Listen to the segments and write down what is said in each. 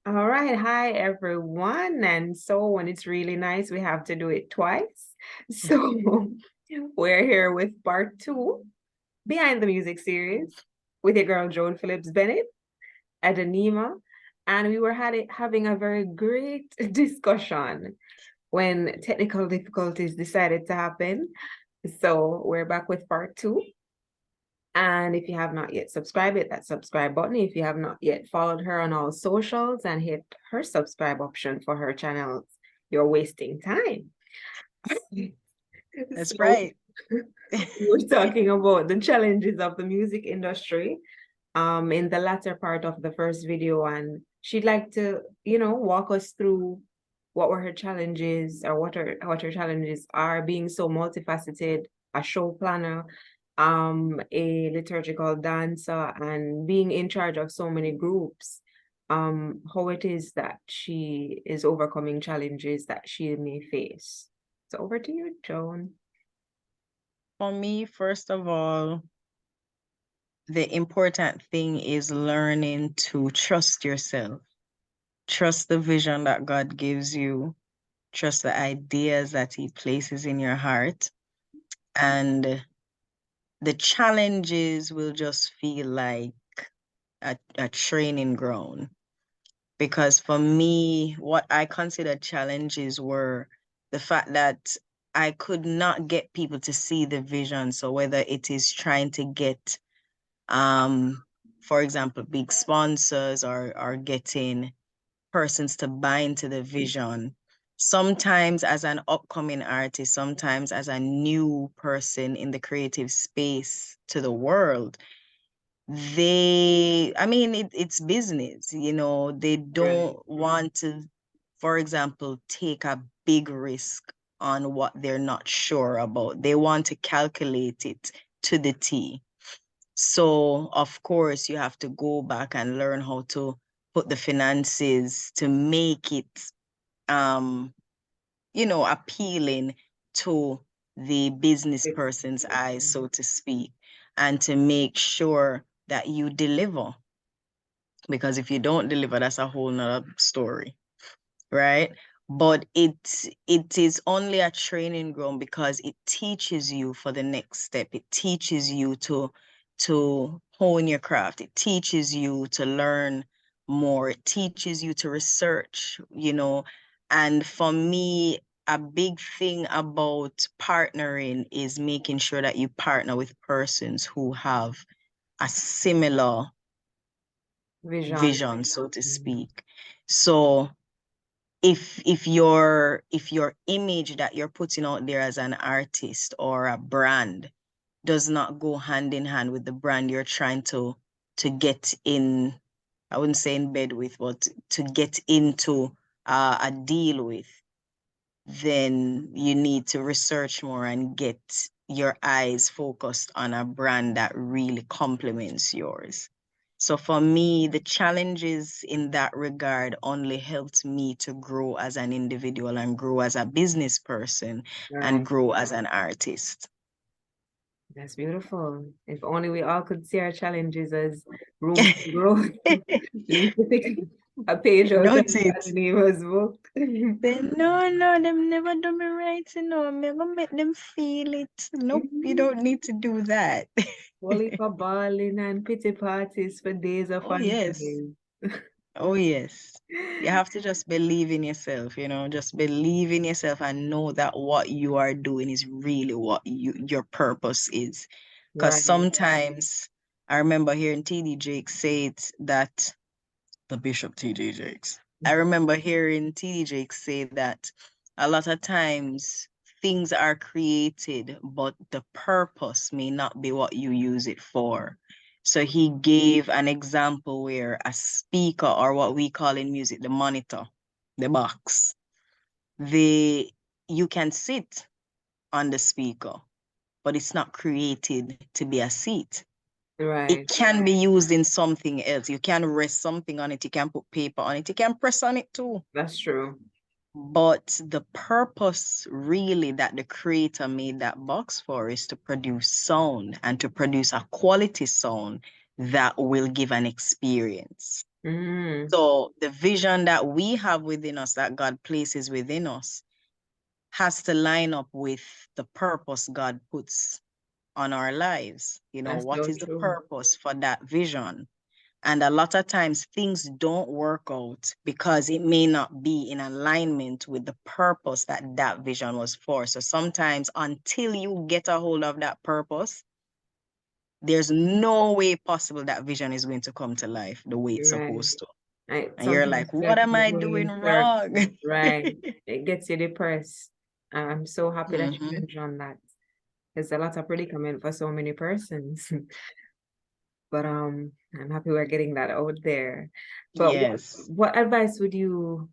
All right. Hi, everyone. And so when it's really nice, we have to do it twice. So we're here with part two, Behind the Music series, with your girl, Joan Phillips Bennett, Adenima. And we were having a very great discussion when technical difficulties decided to happen. So we're back with part two. And if you have not yet subscribed, hit that subscribe button. If you have not yet followed her on all socials and hit her subscribe option for her channels, you're wasting time. That's So right. we're talking about the challenges of the music industry in the latter part of the first video, and she'd like to, walk us through what were her challenges or what her challenges are being so multifaceted, a show planner, a liturgical dancer, and being in charge of so many groups, how it is that she is overcoming challenges that she may face. So over to you, Joan. For me, first of all, the important thing is learning to trust yourself. Trust the vision that God gives you. Trust the ideas that He places in your heart. And the challenges will just feel like a training ground. Because for me, what I consider challenges were the fact that I could not get people to see the vision. So whether it is trying to get, for example, big sponsors or getting persons to buy into the vision. Sometimes as an upcoming artist, sometimes as a new person in the creative space to the world, it's business, they don't want to, for example, take a big risk on what they're not sure about. They want to calculate it to the T. So, of course, you have to go back and learn how to put the finances to make it, appealing to the business person's eyes, so to speak, and to make sure that you deliver. Because if you don't deliver, that's a whole nother story, right? But it is only a training ground because it teaches you for the next step. It teaches you to hone your craft. It teaches you to learn more. It teaches you to research, And for me, a big thing about partnering is making sure that you partner with persons who have a similar vision, so to speak. So if your image that you're putting out there as an artist or a brand does not go hand in hand with the brand you're trying to get in, I wouldn't say in bed with, but to get into a deal with, then you need to research more and get your eyes focused on a brand that really complements yours. So for me, the challenges in that regard only helped me to grow as an individual and grow as a business person and grow as an artist. That's beautiful. If only we all could see our challenges as room for growth. Need to take a page out of Don't it? Adenima's book. No, them never do me right, I'm gonna make them feel it. Nope, you don't need to do that. Only for balling and pity parties for days of Oh, yes. days. Oh, yes. You have to just believe in yourself, just believe in yourself and know that what you are doing is really what your purpose is. Because Right. sometimes I remember hearing TD Jakes say it, that the Bishop TD Jakes. I remember hearing TD Jakes say that a lot of times things are created, but the purpose may not be what you use it for. So he gave an example where a speaker, or what we call in music, the monitor, the box, you can sit on the speaker, but it's not created to be a seat. It can be used in something else. You can rest something on it. You can put paper on it. You can press on it too. That's true. But the purpose really that the creator made that box for is to produce sound and to produce a quality sound that will give an experience. Mm, So the vision that we have within us, that God places within us, has to line up with the purpose God puts on our lives. You know, that's what so is the true. purpose for that vision? And a lot of times things don't work out because it may not be in alignment with the purpose that that vision was for. So sometimes until you get a hold of that purpose, there's no way possible that vision is going to come to life the way it's Right. supposed to. And you're Sometimes like, it's what like am you're I going doing in circles, wrong? right? It gets you depressed. I'm so happy that you Mhm. mentioned that. There's a lot of predicament for so many persons. But I'm happy we're getting that out there. But Yes. what advice would you,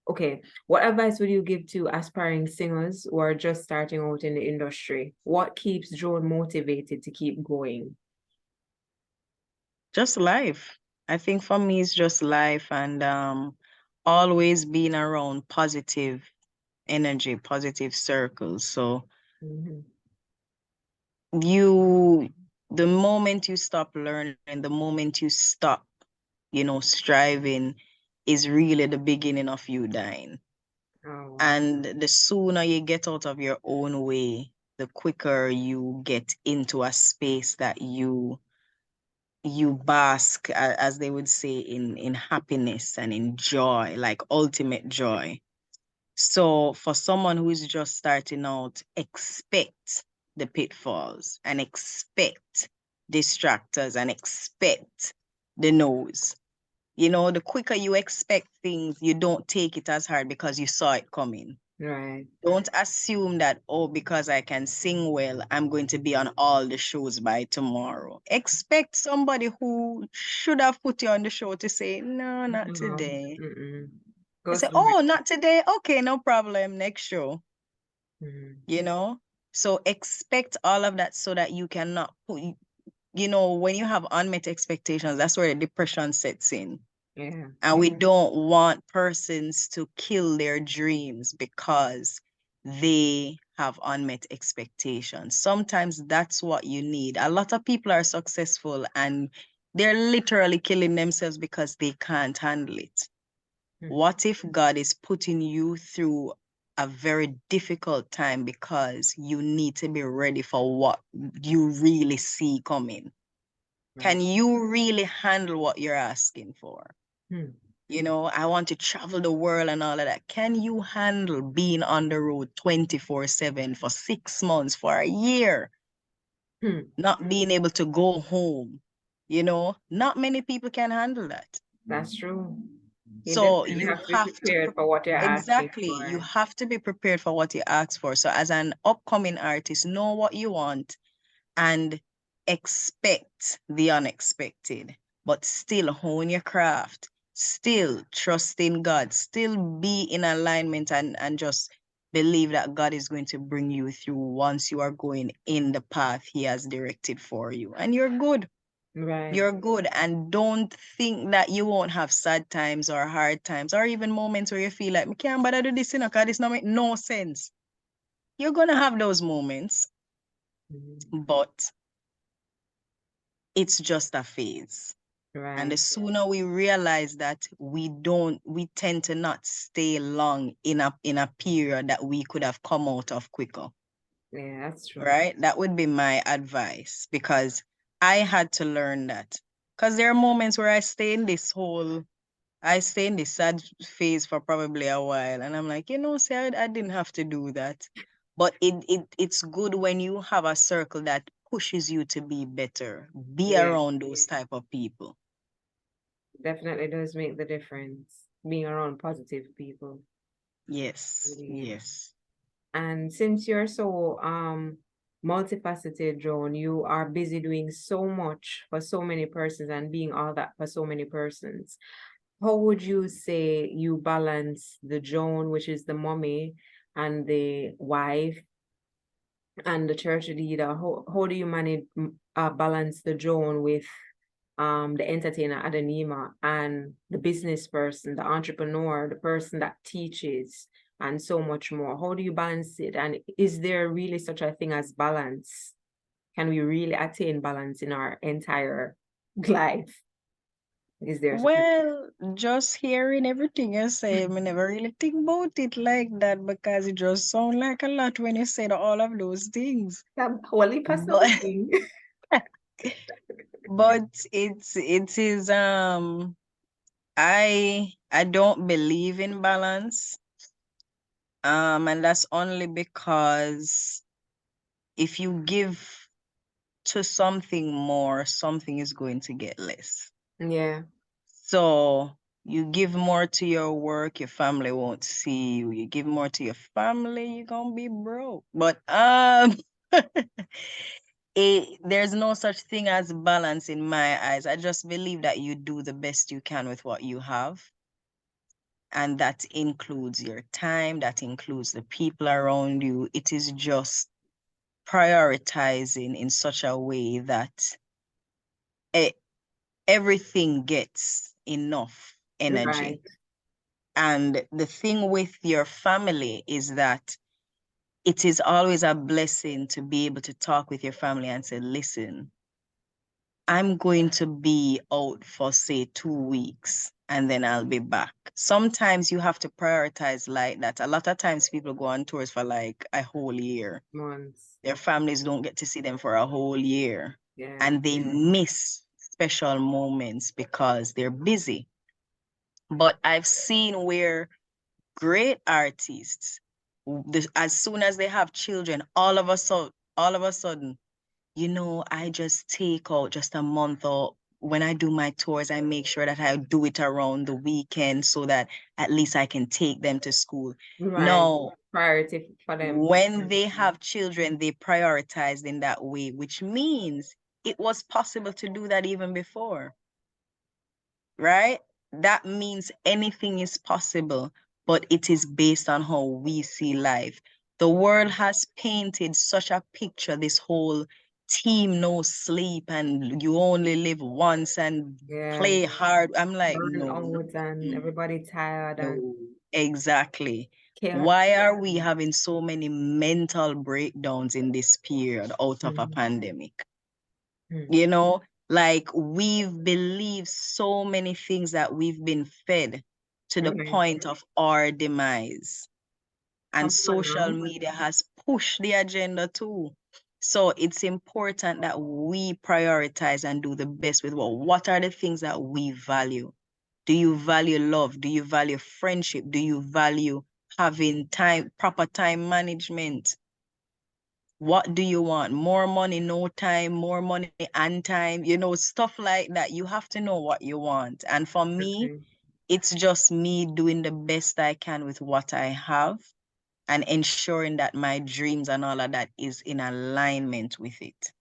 okay, what advice would you give to aspiring singers who are just starting out in the industry? What keeps Joan motivated to keep going? Just life. I think for me, it's just life and always being around positive energy, positive circles. So Mhm. you, the moment you stop learning, the moment you stop, striving, is really the beginning of you dying. Oh, wow. And the sooner you get out of your own way, the quicker you get into a space that you bask, as they would say, in happiness and in joy, like ultimate joy. So for someone who is just starting out, expect the pitfalls and expect distractors and expect the no's. The quicker you expect things, you don't take it as hard because you saw it coming. Right. Don't assume that, oh, because I can sing well, I'm going to be on all the shows by tomorrow. Expect somebody who should have put you on the show to say, no, not No. today. Mm-mm. I Go say, somewhere. oh, not today. Okay, no problem. Next show, Mm. you know? So expect all of that so that you cannot put, when you have unmet expectations, that's where the depression sets in. Yeah. And we don't want persons to kill their dreams because they have unmet expectations. Sometimes that's what you need. A lot of people are successful and they're literally killing themselves because they can't handle it. Mm. What if God is putting you through a very difficult time because you need to be ready for what you really see coming? Right. Can you really handle what you're asking for? Mm. I want to travel the world and all of that. Can you handle being on the road 24/7 for 6 months, for a year, Mm. not being able to go home? Not many people can handle that. That's true. You So definitely you have to be have to, prepared for what you're asking exactly, you for. have to be prepared for what you ask for. So as an upcoming artist, know what you want and expect the unexpected, but still hone your craft, still trust in God, still be in alignment and just believe that God is going to bring you through once you are going in the path He has directed for you. And you're good. Right. You're good. And don't think that you won't have sad times or hard times or even moments where you feel like, I can't bother do this, because this not make no sense. You're going to have those moments, Mm. but it's just a phase. And the Right. sooner we realize that we tend to not stay long in a period that we could have come out of quicker, Yeah, that's true. right? That would be my advice because I had to learn that. Because there are moments where I stay in this sad phase for probably a while. And I'm like, see, I didn't have to do that. But it's good when you have a circle that pushes you to be better. Be Yeah, around those type of people. definitely does make the difference being around positive people. Yes, Really is. yes. And since you're so multifaceted, Joan, you are busy doing so much for so many persons and being all that for so many persons. How would you say you balance the Joan, which is the mommy and the wife and the church leader? How do you manage balance the Joan with the entertainer Adenima and the business person, the entrepreneur, the person that teaches, and so much more? How do you balance it? And is there really such a thing as balance? Can we really attain balance in our entire? life? Is there something? Well, just hearing everything you say, I never really think about it like that because it just sounds like a lot when you said all of those things. Yeah, whole heap of But something. but it is I don't believe in balance. And that's only because if you give to something more, something is going to get less. Yeah, So you give more to your work, your family won't see you. You give more to your family, you're gonna be broke. But there's no such thing as balance in my eyes. I just believe that you do the best you can with what you have. And that includes your time, that includes the people around you. It is just prioritizing in such a way that e- everything gets enough right, energy. And the thing with your family is that it is always a blessing to be able to talk with your family and say, listen, I'm going to be out for, say, 2 weeks and then I'll be back. Sometimes you have to prioritize like that. A lot of times people go on tours for like a whole year. months. Their families don't get to see them for a whole year. Yeah, And they miss special moments because they're busy. But I've seen where great artists, as soon as they have children, all of a sudden, I just take out just a month, or when I do my tours, I make sure that I do it around the weekend so that at least I can take them to school. right. No, Priority for them. when they have children, they prioritize in that way, which means it was possible to do that even before, right? That means anything is possible, but it is based on how we see life. The world has painted such a picture, this whole team no sleep and you only live once and Yeah, play hard. I'm like, burn no, no, out and mm, everybody tired and no, exactly. chaos. Why are we having so many mental breakdowns in this period out of a Mhm. pandemic? Mhm. You know, like we've believed so many things that we've been fed to the Right. point of our demise. And Come on social now. media has pushed the agenda too. So it's important that we prioritize and do the best with what are the things that we value? Do you value love? Do you value friendship? Do you value having time, proper time management? What do you want? More money, no time, more money and time, stuff like that. You have to know what you want. And for me, Okay. it's just me doing the best I can with what I have and ensuring that my dreams and all of that is in alignment with it.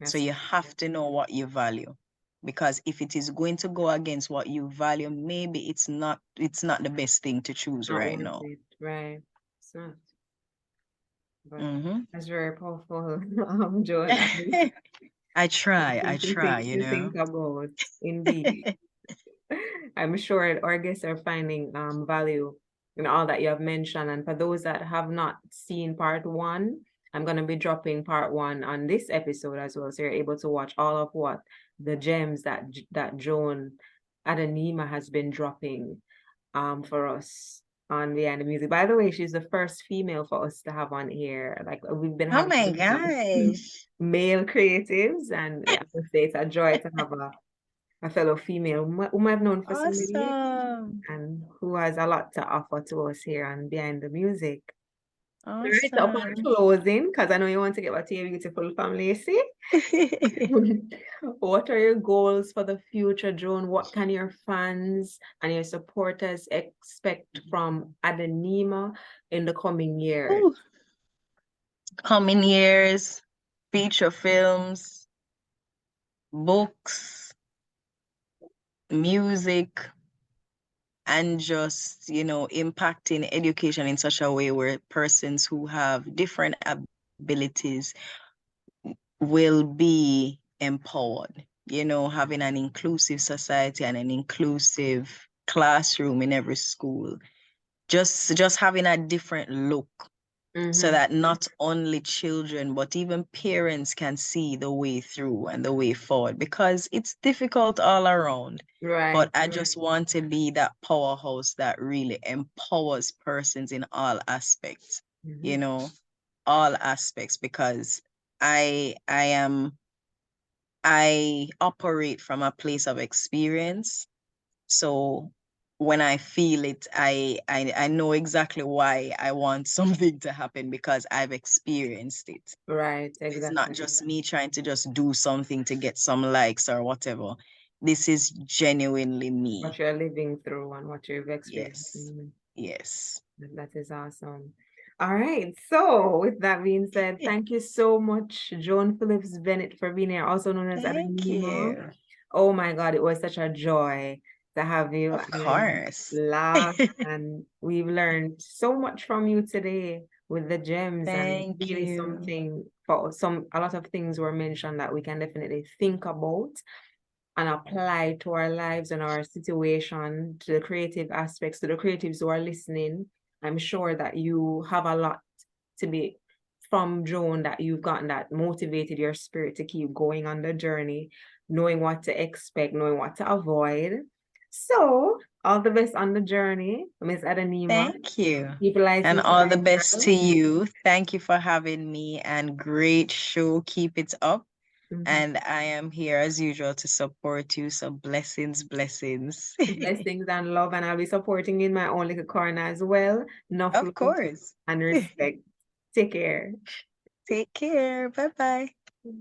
So That's you have to know what you value. Because if it is going to go against what you value, maybe it's not the best thing to choose not right worth now. it. Right. It's not. But Mm-hmm. that's very powerful, Joan. I Something try, to think about, indeed. I'm sure our guests are finding value in all that you have mentioned. And for those that have not seen part one, I'm going to be dropping part one on this episode as well. So you're able to watch all of what the gems that Joan Adenima has been dropping for us on Behind the Music. By the way, she's the first female for us to have on here. Like we've been Oh having my gosh. male creatives, and yeah, it's a joy to have a fellow female whom I've known for so many years Awesome. and who has a lot to offer to us here on Behind the Music. All right, so upon Awesome. closing, because I know you want to get back to your beautiful family, you see? What are your goals for the future, Joan? What can your fans and your supporters expect from Adenima in the coming years? Ooh, coming years, feature films, books, music, and just, impacting education in such a way where persons who have different abilities will be empowered, having an inclusive society and an inclusive classroom in every school. Just having a different look, so that not only children, but even parents can see the way through and the way forward, because it's difficult all around. But Right. I just want to be that powerhouse that really empowers persons in all aspects, you know, all aspects, because I operate from a place of experience. So when I feel it, I know exactly why I want something to happen, because I've experienced it. Right, It's not exactly. just me trying to just do something to get some likes or whatever. This is genuinely What me. you're living through and what you've experienced. Yes. Yes. That is awesome. All right. So, with that being said, thank you so much, Joan Phillips Bennett, for being here, also known as Thank Adenima. you. Oh my God, it was such a joy to have you Of and course. laugh. And we've learned so much from you today with the gems, and Thank really you. something for a lot of things were mentioned that we can definitely think about and apply to our lives and our situation, to the creative aspects, to the creatives who are listening. I'm sure that you have a lot to be from Joan, that you've gotten, that motivated your spirit to keep going on the journey, knowing what to expect, knowing what to avoid. So, all the best on the journey, Miss Adenima. Thank you. Keep lighting And the all the fire, best to girl. you. Thank you for having me, and great show. Keep it up. Mhm. And I am here as usual to support you. So blessings, blessings. Blessings and love, and I'll be supporting you in my own little corner as well. Enough Of love course. and respect. Take care. Take care. Bye bye.